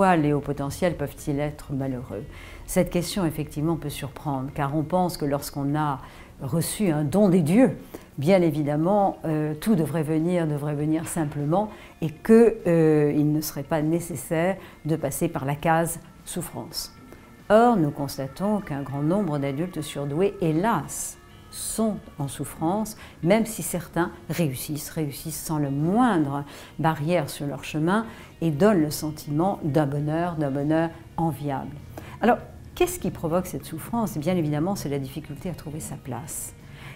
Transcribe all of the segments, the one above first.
fois les hauts potentiels peuvent-ils être malheureux? Cette question, effectivement, peut surprendre, car on pense que lorsqu'on a reçu un don des dieux, bien évidemment, tout devrait venir simplement et qu'il ne serait pas nécessaire de passer par la case souffrance. Or, nous constatons qu'un grand nombre d'adultes surdoués, hélas, sont en souffrance, même si certains réussissent sans le moindre barrière sur leur chemin et donnent le sentiment d'un bonheur enviable. Alors, qu'est-ce qui provoque cette souffrance? Bien évidemment, c'est la difficulté à trouver sa place.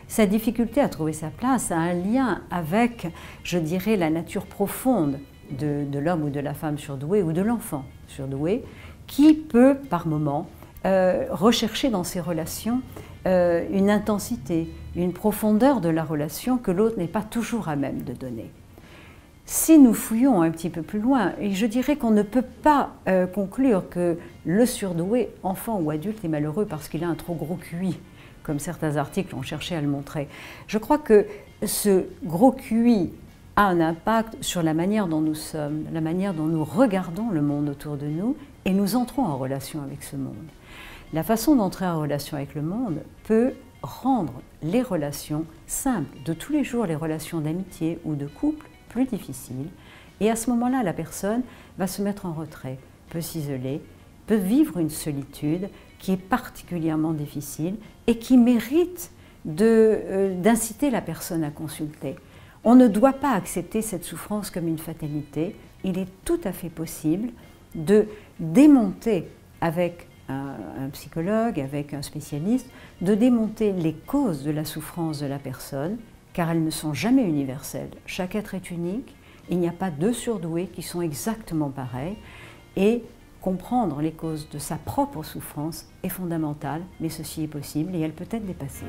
Sa difficulté à trouver sa place a un lien avec, je dirais, la nature profonde de l'homme ou de la femme surdoué ou de l'enfant surdoué, qui peut, par moments, rechercher dans ses relations une intensité, une profondeur de la relation que l'autre n'est pas toujours à même de donner. Si nous fouillons un petit peu plus loin, et je dirais qu'on ne peut pas conclure que le surdoué, enfant ou adulte, est malheureux parce qu'il a un trop gros QI, comme certains articles ont cherché à le montrer. Je crois que ce gros QI a un impact sur la manière dont nous sommes, la manière dont nous regardons le monde autour de nous et nous entrons en relation avec ce monde. La façon d'entrer en relation avec le monde peut rendre les relations simples de tous les jours, les relations d'amitié ou de couple, plus difficiles. Et à ce moment-là, la personne va se mettre en retrait, peut s'isoler, peut vivre une solitude qui est particulièrement difficile et qui mérite d'inciter la personne à consulter. On ne doit pas accepter cette souffrance comme une fatalité. Il est tout à fait possible de démonter avec un psychologue, avec un spécialiste, de démonter les causes de la souffrance de la personne, car elles ne sont jamais universelles. Chaque être est unique, il n'y a pas deux surdoués qui sont exactement pareils, et comprendre les causes de sa propre souffrance est fondamental, mais ceci est possible et elle peut être dépassée.